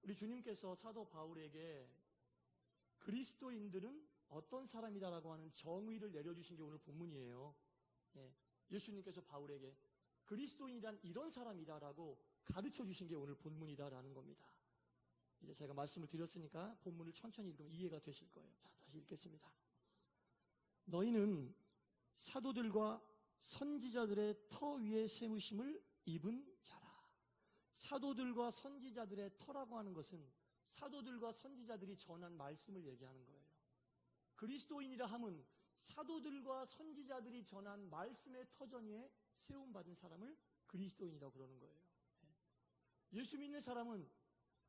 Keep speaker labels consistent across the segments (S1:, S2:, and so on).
S1: 우리 주님께서 사도 바울에게 그리스도인들은 어떤 사람이다라고 하는 정의를 내려주신 게 오늘 본문이에요. 예수님께서 바울에게 그리스도인이란 이런 사람이다라고 가르쳐 주신 게 오늘 본문이다라는 겁니다. 이제 제가 말씀을 드렸으니까 본문을 천천히 읽으면 이해가 되실 거예요. 자, 다시 읽겠습니다. 너희는 사도들과 선지자들의 터 위에 세우심을 입은 자라. 사도들과 선지자들의 터라고 하는 것은 사도들과 선지자들이 전한 말씀을 얘기하는 거예요. 그리스도인이라 함은 사도들과 선지자들이 전한 말씀의 터전 위에 세움받은 사람을 그리스도인이라고 그러는 거예요. 예수 믿는 사람은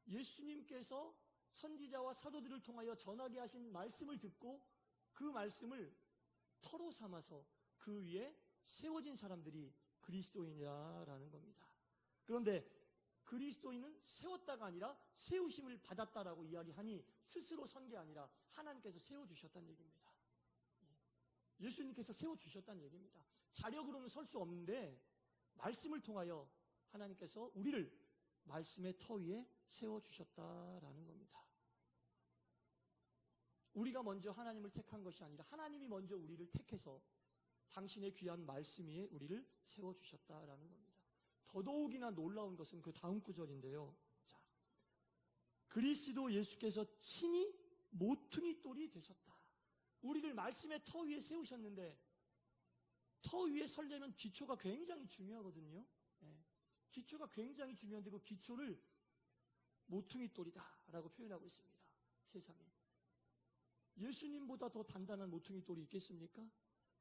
S1: 예수님께서 선지자와 사도들을 통하여 전하게 하신 말씀을 듣고 그 말씀을 터로 삼아서 그 위에 세워진 사람들이 그리스도인이라는 겁니다. 그런데 그리스도인은 세웠다가 아니라 세우심을 받았다라고 이야기하니 스스로 선 게 아니라 하나님께서 세워주셨다는 얘기입니다. 예수님께서 세워주셨다는 얘기입니다. 자력으로는 설 수 없는데 말씀을 통하여 하나님께서 우리를 말씀의 터 위에 세워주셨다라는 겁니다. 우리가 먼저 하나님을 택한 것이 아니라 하나님이 먼저 우리를 택해서 당신의 귀한 말씀 위에 우리를 세워주셨다라는 겁니다. 더더욱이나 놀라운 것은 그 다음 구절인데요. 자, 그리스도 예수께서 친히 모퉁이 돌이 되셨다. 우리를 말씀의 터 위에 세우셨는데 터 위에 서려면 기초가 굉장히 중요하거든요. 기초가 굉장히 중요한데 그 기초를 모퉁이 돌이다 라고 표현하고 있습니다. 세상에 예수님보다 더 단단한 모퉁이 돌이 있겠습니까?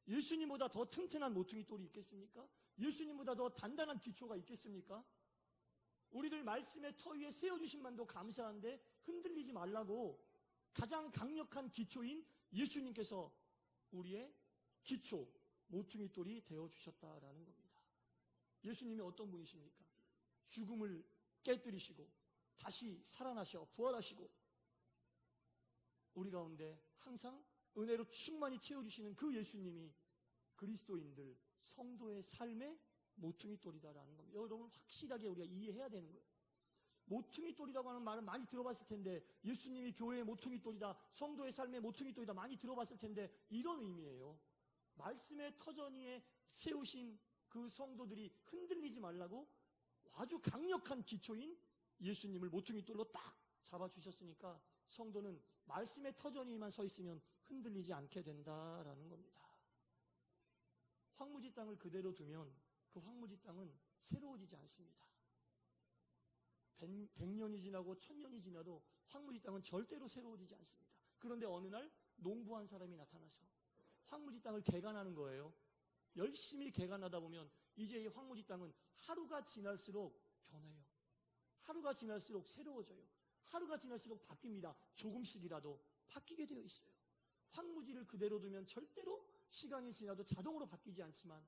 S1: 예수님보다 더 튼튼한 모퉁이 돌이 있겠습니까? 예수님보다 더 단단한 기초가 있겠습니까? 우리를 말씀의 터 위에 세워주신 만도 감사한데 흔들리지 말라고 가장 강력한 기초인 예수님께서 우리의 기초, 모퉁이 돌이 되어주셨다라는 겁니다. 예수님이 어떤 분이십니까? 죽음을 깨뜨리시고 다시 살아나셔 부활하시고 우리 가운데 항상 은혜로 충만히 채워주시는 그 예수님이 그리스도인들, 성도의 삶의 모퉁이 돌이다라는 겁니다. 여러분 확실하게 우리가 이해해야 되는 거예요. 모퉁이 돌이라고 하는 말은 많이 들어봤을 텐데 예수님이 교회의 모퉁이 돌이다, 성도의 삶의 모퉁이 돌이다 많이 들어봤을 텐데 이런 의미예요. 말씀의 터전 위에 세우신 그 성도들이 흔들리지 말라고 아주 강력한 기초인 예수님을 모퉁이 돌로 딱 잡아주셨으니까 성도는 말씀의 터전 위에만 서 있으면 흔들리지 않게 된다라는 겁니다. 황무지 땅을 그대로 두면 그 황무지 땅은 새로워지지 않습니다. 100년이 지나고 1000년이 지나도 황무지 땅은 절대로 새로워지지 않습니다. 그런데 어느 날 농부한 사람이 나타나서 황무지 땅을 개간하는 거예요. 열심히 개간하다 보면 이제 이 황무지 땅은 하루가 지날수록 변해요. 하루가 지날수록 새로워져요. 하루가 지날수록 바뀝니다. 조금씩이라도 바뀌게 되어 있어요. 황무지를 그대로 두면 절대로 시간이 지나도 자동으로 바뀌지 않지만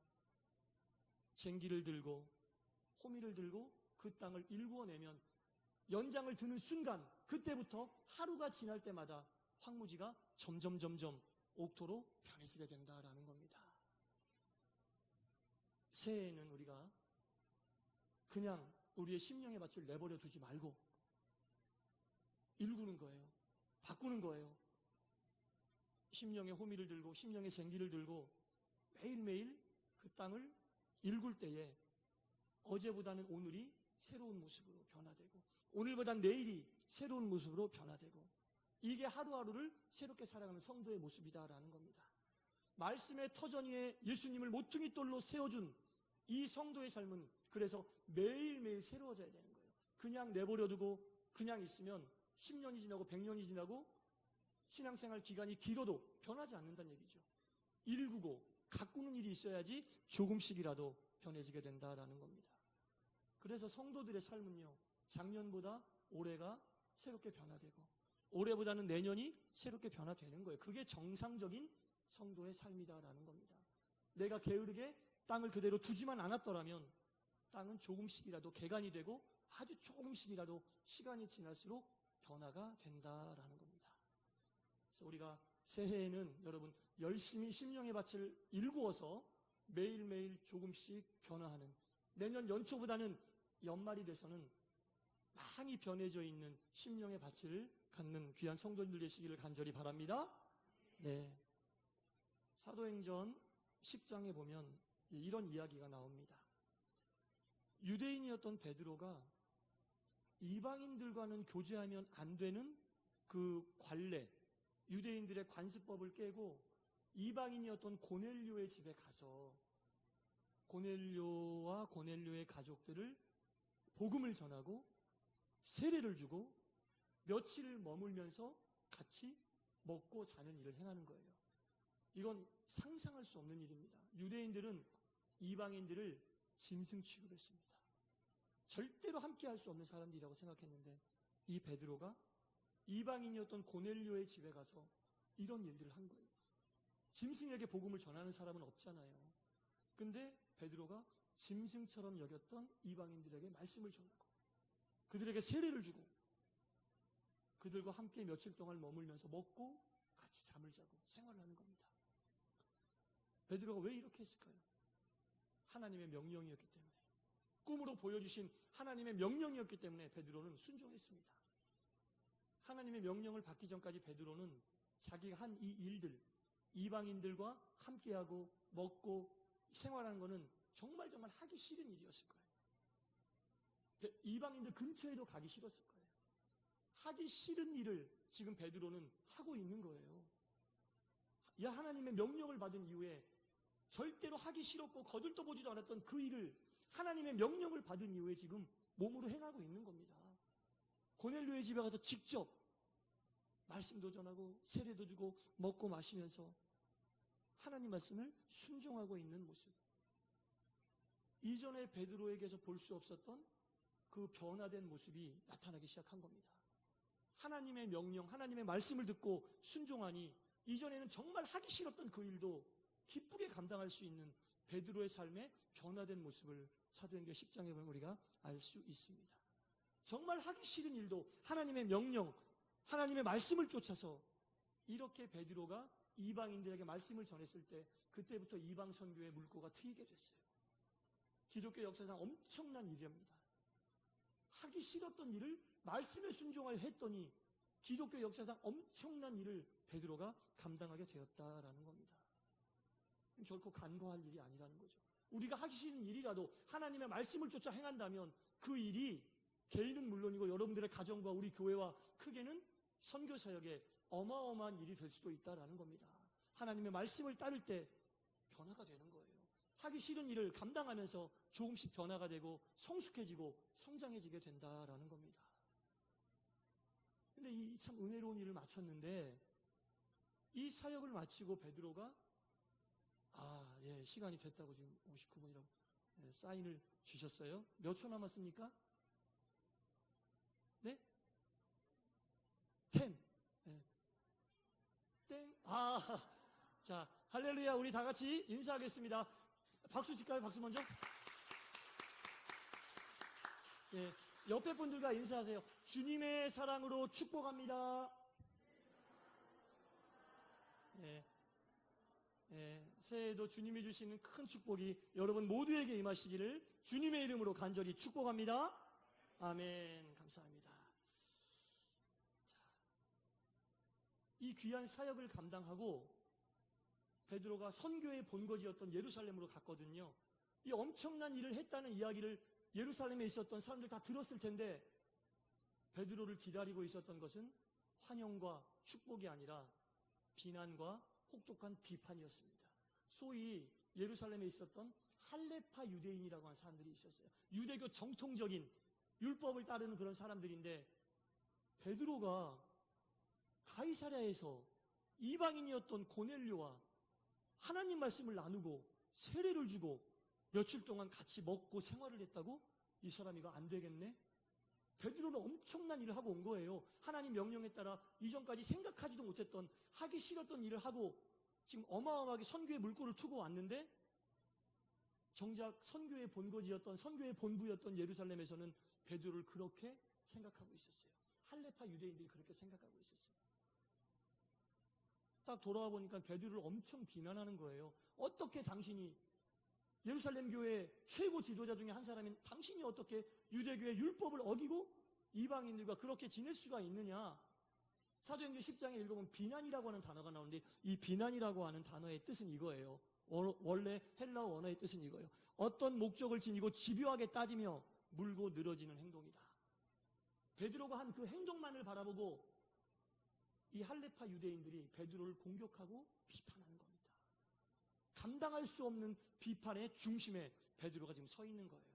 S1: 쟁기를 들고 호미를 들고 그 땅을 일구어내면 연장을 드는 순간 그때부터 하루가 지날 때마다 황무지가 점점 옥토로 변해지게 된다라는 겁니다. 새해에는 우리가 그냥 우리의 심령의 밭을 내버려 두지 말고 일구는 거예요. 바꾸는 거예요. 심령의 호미를 들고 심령의 쟁기를 들고 매일매일 그 땅을 일굴 때에 어제보다는 오늘이 새로운 모습으로 변화되고 오늘보다는 내일이 새로운 모습으로 변화되고 이게 하루하루를 새롭게 살아가는 성도의 모습이다라는 겁니다. 말씀의 터전 위에 예수님을 모퉁이 돌로 세워준 이 성도의 삶은 그래서 매일매일 새로워져야 되는 거예요. 그냥 내버려두고 그냥 있으면 10년이 지나고 100년이 지나고 신앙생활 기간이 길어도 변하지 않는다는 얘기죠. 일구고 가꾸는 일이 있어야지 조금씩이라도 변해지게 된다라는 겁니다. 그래서 성도들의 삶은요, 작년보다 올해가 새롭게 변화되고 올해보다는 내년이 새롭게 변화되는 거예요. 그게 정상적인 성도의 삶이다라는 겁니다. 내가 게으르게 땅을 그대로 두지만 않았더라면 땅은 조금씩이라도 개간이 되고 아주 조금씩이라도 시간이 지날수록 변화가 된다라는 겁니다. 그래서 우리가 새해에는 여러분 열심히 심령의 밭을 일구어서 매일매일 조금씩 변화하는 내년 연초보다는 연말이 돼서는 많이 변해져 있는 심령의 가치를 갖는 귀한 성도님들 되시기를 간절히 바랍니다. 네. 사도행전 10장에 보면 이런 이야기가 나옵니다. 유대인이었던 베드로가 이방인들과는 교제하면 안 되는 그 관례, 유대인들의 관습법을 깨고 이방인이었던 고넬료의 집에 가서 고넬료와 고넬료의 가족들을 복음을 전하고 세례를 주고 며칠을 머물면서 같이 먹고 자는 일을 행하는 거예요. 이건 상상할 수 없는 일입니다. 유대인들은 이방인들을 짐승 취급했습니다. 절대로 함께할 수 없는 사람들이라고 생각했는데 이 베드로가 이방인이었던 고넬료의 집에 가서 이런 일들을 한 거예요. 짐승에게 복음을 전하는 사람은 없잖아요. 근데 베드로가 짐승처럼 여겼던 이방인들에게 말씀을 전하고 그들에게 세례를 주고 그들과 함께 며칠 동안 머물면서 먹고 같이 잠을 자고 생활을 하는 겁니다. 베드로가 왜 이렇게 했을까요? 하나님의 명령이었기 때문에, 꿈으로 보여주신 하나님의 명령이었기 때문에 베드로는 순종했습니다. 하나님의 명령을 받기 전까지 베드로는 자기가 한 이 일들, 이방인들과 함께하고 먹고 생활하는 것은 정말 하기 싫은 일이었을 거예요. 이방인들 근처에도 가기 싫었을 거예요. 하기 싫은 일을 지금 베드로는 하고 있는 거예요. 이 하나님의 명령을 받은 이후에 절대로 하기 싫었고 거들떠보지도 않았던 그 일을 하나님의 명령을 받은 이후에 지금 몸으로 행하고 있는 겁니다. 고넬료의 집에 가서 직접 말씀도 전하고 세례도 주고 먹고 마시면서 하나님 말씀을 순종하고 있는 모습. 이전에 베드로에게서 볼 수 없었던 그 변화된 모습이 나타나기 시작한 겁니다. 하나님의 명령, 하나님의 말씀을 듣고 순종하니 이전에는 정말 하기 싫었던 그 일도 기쁘게 감당할 수 있는 베드로의 삶의 변화된 모습을 사도행전 10장에 보면 우리가 알 수 있습니다. 정말 하기 싫은 일도 하나님의 명령, 하나님의 말씀을 쫓아서 이렇게 베드로가 이방인들에게 말씀을 전했을 때 그때부터 이방 선교의 물꼬가 트이게 됐어요. 기독교 역사상 엄청난 일입니다. 하기 싫었던 일을 말씀에 순종하여 했더니 기독교 역사상 엄청난 일을 베드로가 감당하게 되었다라는 겁니다. 결코 간과할 일이 아니라는 거죠. 우리가 하기 싫은 일이라도 하나님의 말씀을 쫓아 행한다면 그 일이 개인은 물론이고 여러분들의 가정과 우리 교회와 크게는 선교 사역에 어마어마한 일이 될 수도 있다라는 겁니다. 하나님의 말씀을 따를 때 변화가 되는 거예요. 하기 싫은 일을 감당하면서 조금씩 변화가 되고 성숙해지고 성장해지게 된다라는 겁니다. 근데 이 참 은혜로운 일을 마쳤는데 이 사역을 마치고 베드로가 시간이 됐다고 지금 59분이라고 사인을 주셨어요. 몇 초 남았습니까? 네? 10. 땡. 자, 할렐루야. 우리 다 같이 인사하겠습니다. 박수 칠까요? 박수 먼저. 옆에 분들과 인사하세요. 주님의 사랑으로 축복합니다. 새해에도 주님이 주시는 큰 축복이 여러분 모두에게 임하시기를 주님의 이름으로 간절히 축복합니다. 아멘. 감사합니다. 이 귀한 사역을 감당하고 베드로가 선교의 본거지였던 예루살렘으로 갔거든요. 이 엄청난 일을 했다는 이야기를 예루살렘에 있었던 사람들 다 들었을 텐데 베드로를 기다리고 있었던 것은 환영과 축복이 아니라 비난과 혹독한 비판이었습니다. 소위 예루살렘에 있었던 할레파 유대인이라고 하는 사람들이 있었어요. 유대교 정통적인 율법을 따르는 그런 사람들인데 베드로가 가이사랴에서 이방인이었던 고넬료와 하나님 말씀을 나누고 세례를 주고 며칠 동안 같이 먹고 생활을 했다고? 이 사람이 이거 안 되겠네? 베드로는 엄청난 일을 하고 온 거예요. 하나님 명령에 따라 이전까지 생각하지도 못했던 하기 싫었던 일을 하고 지금 어마어마하게 선교의 물꼬를 트고 왔는데 정작 선교의 본거지였던 선교의 본부였던 예루살렘에서는 베드로를 그렇게 생각하고 있었어요. 할레파 유대인들이 그렇게 생각하고 있었어요. 딱 돌아와 보니까 베드로를 엄청 비난하는 거예요. 어떻게 당신이 예루살렘 교회 최고 지도자 중에 한 사람인 당신이 어떻게 유대교의 율법을 어기고 이방인들과 그렇게 지낼 수가 있느냐? 사도행전 10장에 읽어보면 비난이라고 하는 단어가 나오는데 이 비난이라고 하는 단어의 뜻은 이거예요. 원래 헬라어 원어의 뜻은 이거예요. 어떤 목적을 지니고 집요하게 따지며 물고 늘어지는 행동이다. 베드로가 한 그 행동만을 바라보고 이 할레파 유대인들이 베드로를 공격하고 비판하는 겁니다. 감당할 수 없는 비판의 중심에 베드로가 지금 서 있는 거예요.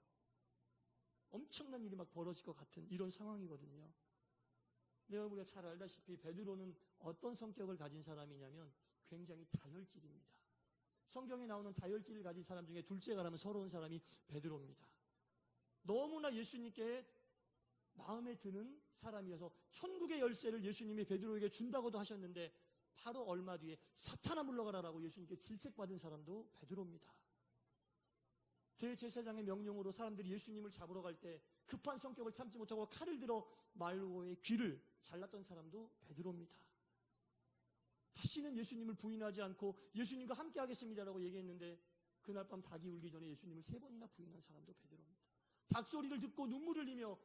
S1: 엄청난 일이 막 벌어질 것 같은 이런 상황이거든요. 내가 우리가 잘 알다시피 베드로는 어떤 성격을 가진 사람이냐면 굉장히 다혈질입니다. 성경에 나오는 다혈질을 가진 사람 중에 둘째가라면 서러운 사람이 베드로입니다. 너무나 예수님께 마음에 드는 사람이어서 천국의 열쇠를 예수님이 베드로에게 준다고도 하셨는데 바로 얼마 뒤에 사탄아 물러가라라고 예수님께 질책받은 사람도 베드로입니다. 대제사장의 명령으로 사람들이 예수님을 잡으러 갈 때 급한 성격을 참지 못하고 칼을 들어 말고의 귀를 잘랐던 사람도 베드로입니다. 다시는 예수님을 부인하지 않고 예수님과 함께 하겠습니다라고 얘기했는데 그날 밤 닭이 울기 전에 예수님을 3번이나 부인한 사람도 베드로입니다. 닭소리를 듣고 눈물을 흘리며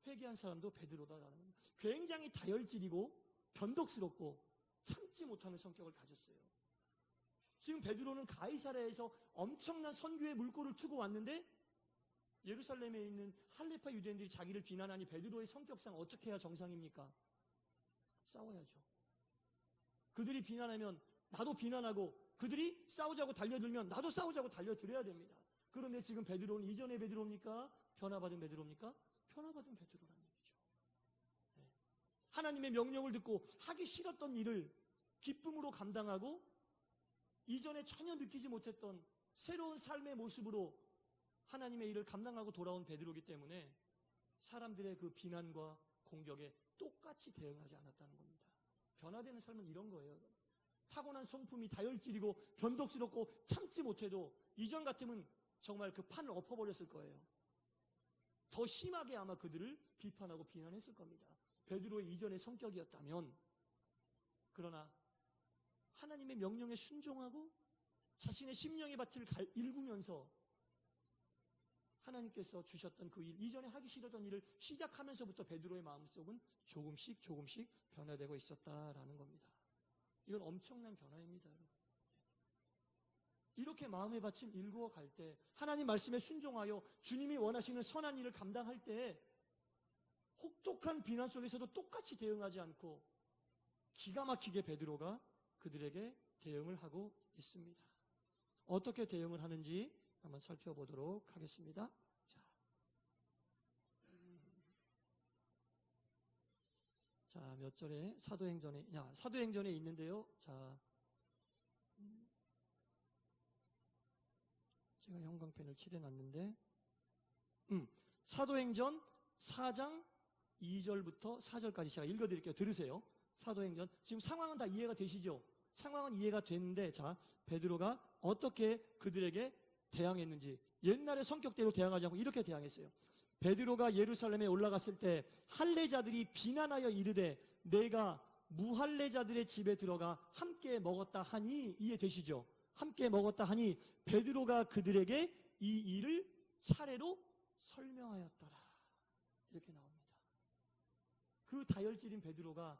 S1: 회개한 사람도 베드로다라는 겁니다. 굉장히 다혈질이고 변덕스럽고 참지 못하는 성격을 가졌어요. 지금 베드로는 가이사랴에서 엄청난 선교의 물꼬를 트고 왔는데 예루살렘에 있는 할레파 유대인들이 자기를 비난하니 베드로의 성격상 어떻게 해야 정상입니까? 싸워야죠. 그들이 비난하면 나도 비난하고 그들이 싸우자고 달려들면 나도 싸우자고 달려들어야 됩니다. 그런데 지금 베드로는 이전의 베드로입니까? 변화받은 베드로입니까? 변화받은 베드로라는 얘기죠. 네. 하나님의 명령을 듣고 하기 싫었던 일을 기쁨으로 감당하고 이전에 전혀 느끼지 못했던 새로운 삶의 모습으로 하나님의 일을 감당하고 돌아온 베드로이기 때문에 사람들의 그 비난과 공격에 똑같이 대응하지 않았다는 겁니다. 변화되는 삶은 이런 거예요. 타고난 성품이 다혈질이고 변덕스럽고 참지 못해도 이전 같으면 정말 그 판을 엎어버렸을 거예요. 더 심하게 아마 그들을 비판하고 비난했을 겁니다. 베드로의 이전의 성격이었다면. 그러나 하나님의 명령에 순종하고 자신의 심령의 밭을 일구면서 하나님께서 주셨던 그 일, 이전에 하기 싫었던 일을 시작하면서부터 베드로의 마음속은 조금씩 변화되고 있었다라는 겁니다. 이건 엄청난 변화입니다, 여러분. 이렇게 마음의 밭을 일구어 갈 때, 하나님 말씀에 순종하여 주님이 원하시는 선한 일을 감당할 때 혹독한 비난 속에서도 똑같이 대응하지 않고 기가 막히게 베드로가 그들에게 대응을 하고 있습니다. 어떻게 대응을 하는지 한번 살펴보도록 하겠습니다. 자, 몇 절에 사도행전에 있는데요. 자, 제가 형광펜을 칠해놨는데 사도행전 4장 2절부터 4절까지 제가 읽어드릴게요. 들으세요. 사도행전 지금 상황은 다 이해가 되시죠? 상황은 이해가 됐는데 자, 베드로가 어떻게 그들에게 대항했는지 옛날의 성격대로 대항하지 않고 이렇게 대항했어요. 베드로가 예루살렘에 올라갔을 때 할례자들이 비난하여 이르되 내가 무할례자들의 집에 들어가 함께 먹었다 하니 이해되시죠? 함께 먹었다 하니 베드로가 그들에게 이 일을 차례로 설명하였더라. 이렇게 나옵니다. 그 다혈질인 베드로가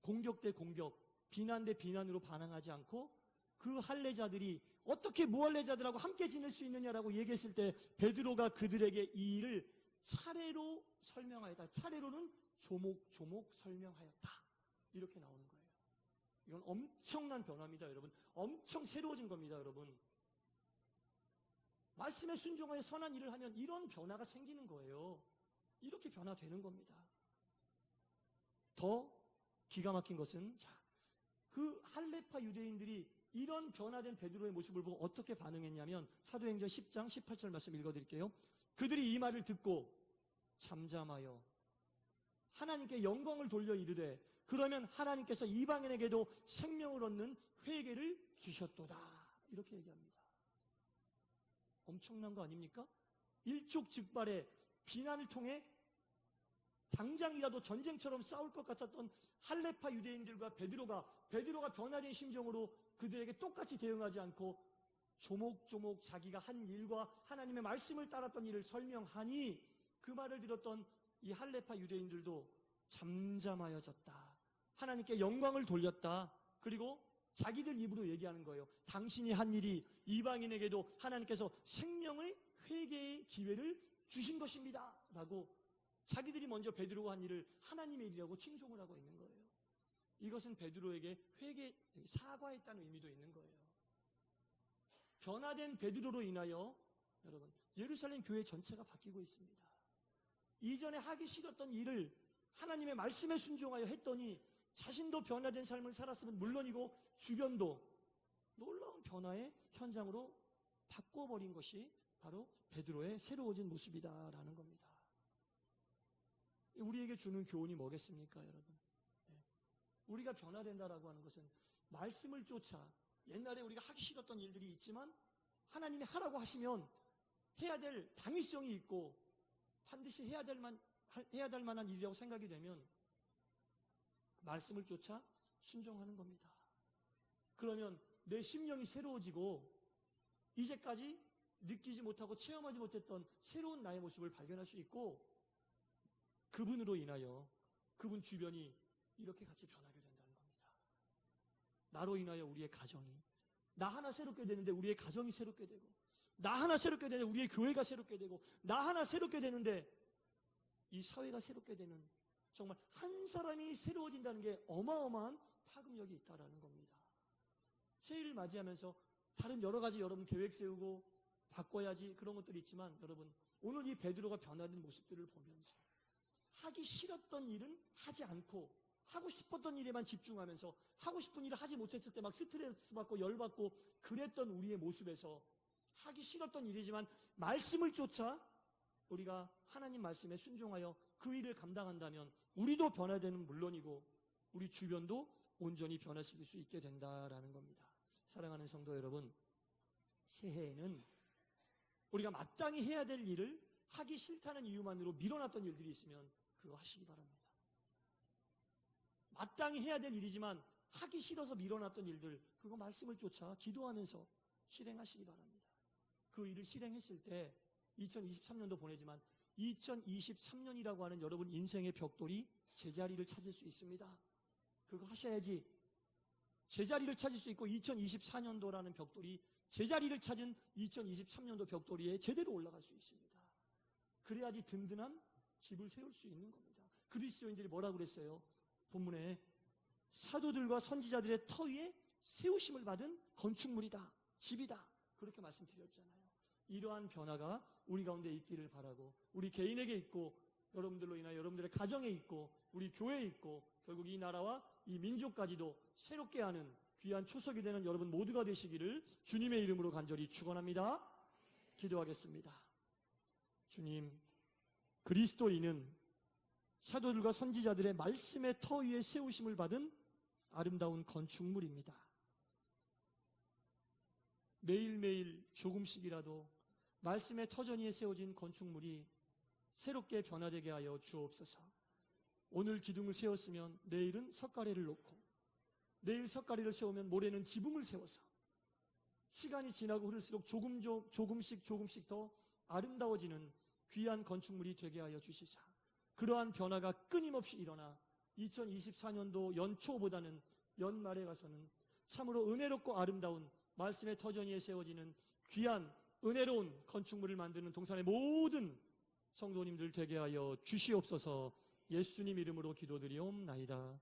S1: 공격 대 공격, 비난 대 비난으로 반항하지 않고 그 할례자들이 어떻게 무할례자들하고 함께 지낼 수 있느냐라고 얘기했을 때 베드로가 그들에게 이 일을 차례로 설명하였다. 차례로는 조목조목 설명하였다. 이렇게 나오는 거예요. 이건 엄청난 변화입니다, 여러분. 엄청 새로워진 겁니다, 여러분. 말씀에 순종하여 선한 일을 하면 이런 변화가 생기는 거예요. 이렇게 변화되는 겁니다. 더 기가 막힌 것은 그 할레파 유대인들이 이런 변화된 베드로의 모습을 보고 어떻게 반응했냐면 사도행전 10장 18절 말씀 읽어드릴게요. 그들이 이 말을 듣고 잠잠하여 하나님께 영광을 돌려 이르되 그러면 하나님께서 이방인에게도 생명을 얻는 회개를 주셨도다. 이렇게 얘기합니다. 엄청난 거 아닙니까? 일촉즉발의 비난을 통해 당장이라도 전쟁처럼 싸울 것 같았던 할레파 유대인들과 베드로가 변화된 심정으로 그들에게 똑같이 대응하지 않고 조목조목 자기가 한 일과 하나님의 말씀을 따랐던 일을 설명하니 그 말을 들었던 이 할레파 유대인들도 잠잠하여졌다. 하나님께 영광을 돌렸다. 그리고 자기들 입으로 얘기하는 거예요. 당신이 한 일이 이방인에게도 하나님께서 생명의 회개의 기회를 주신 것입니다 라고 자기들이 먼저 베드로가 한 일을 하나님의 일이라고 칭송을 하고 있는 거예요. 이것은 베드로에게 사과했다는 의미도 있는 거예요. 변화된 베드로로 인하여 여러분 예루살렘 교회 전체가 바뀌고 있습니다. 이전에 하기 싫었던 일을 하나님의 말씀에 순종하여 했더니 자신도 변화된 삶을 살았으면 물론이고 주변도 놀라운 변화의 현장으로 바꿔버린 것이 바로 베드로의 새로워진 모습이다라는 겁니다. 우리에게 주는 교훈이 뭐겠습니까, 여러분? 우리가 변화된다라고 하는 것은 말씀을 쫓아 옛날에 우리가 하기 싫었던 일들이 있지만 하나님이 하라고 하시면 해야 될 당위성이 있고 반드시 해야 될 만한 일이라고 생각이 되면 말씀을 쫓아 순종하는 겁니다. 그러면 내 심령이 새로워지고 이제까지 느끼지 못하고 체험하지 못했던 새로운 나의 모습을 발견할 수 있고 그분으로 인하여 그분 주변이 이렇게 같이 변하게 된다는 겁니다. 나로 인하여 우리의 가정이 나 하나 새롭게 되는데 우리의 가정이 새롭게 되고 나 하나 새롭게 되는데 우리의 교회가 새롭게 되고 나 하나 새롭게 되는데 이 사회가 새롭게 되는 정말 한 사람이 새로워진다는 게 어마어마한 파급력이 있다라는 겁니다. 새해를 맞이하면서 다른 여러 가지 여러분 계획 세우고 바꿔야지 그런 것들이 있지만 여러분 오늘 이 베드로가 변화된 모습들을 보면서 하기 싫었던 일은 하지 않고 하고 싶었던 일에만 집중하면서 하고 싶은 일을 하지 못했을 때 막 스트레스 받고 열받고 그랬던 우리의 모습에서 하기 싫었던 일이지만 말씀을 쫓아 우리가 하나님 말씀에 순종하여 그 일을 감당한다면 우리도 변화되는 물론이고 우리 주변도 온전히 변화시킬 수 있게 된다라는 겁니다. 사랑하는 성도 여러분, 새해에는 우리가 마땅히 해야 될 일을 하기 싫다는 이유만으로 밀어놨던 일들이 있으면 그거 하시기 바랍니다. 마땅히 해야 될 일이지만 하기 싫어서 밀어놨던 일들 그거 말씀을 쫓아 기도하면서 실행하시기 바랍니다. 그 일을 실행했을 때 2023년도 보내지만 2023년이라고 하는 여러분 인생의 벽돌이 제자리를 찾을 수 있습니다. 그거 하셔야지 제자리를 찾을 수 있고 2024년도라는 벽돌이 제자리를 찾은 2023년도 벽돌 위에 제대로 올라갈 수 있습니다. 그래야지 든든한 집을 세울 수 있는 겁니다. 그리스도인들이 뭐라고 그랬어요? 본문에 사도들과 선지자들의 터 위에 세우심을 받은 건축물이다, 집이다 그렇게 말씀드렸잖아요. 이러한 변화가 우리 가운데 있기를 바라고 우리 개인에게 있고 여러분들로 인하여 여러분들의 가정에 있고 우리 교회에 있고 결국 이 나라와 이 민족까지도 새롭게 하는 귀한 초석이 되는 여러분 모두가 되시기를 주님의 이름으로 간절히 축원합니다. 기도하겠습니다. 주님, 그리스도인은 사도들과 선지자들의 말씀의 터 위에 세우심을 받은 아름다운 건축물입니다. 매일매일 조금씩이라도 말씀의 터전 위에 세워진 건축물이 새롭게 변화되게 하여 주옵소서. 오늘 기둥을 세웠으면 내일은 석가래를 놓고 내일 석가래를 세우면 모레는 지붕을 세워서 시간이 지나고 흐를수록 조금씩 더 아름다워지는 귀한 건축물이 되게 하여 주시사 그러한 변화가 끊임없이 일어나 2024년도 연초보다는 연말에 가서는 참으로 은혜롭고 아름다운 말씀의 터전 위에 세워지는 귀한 은혜로운 건축물을 만드는 동산의 모든 성도님들 되게 하여 주시옵소서. 예수님 이름으로 기도드리옵나이다.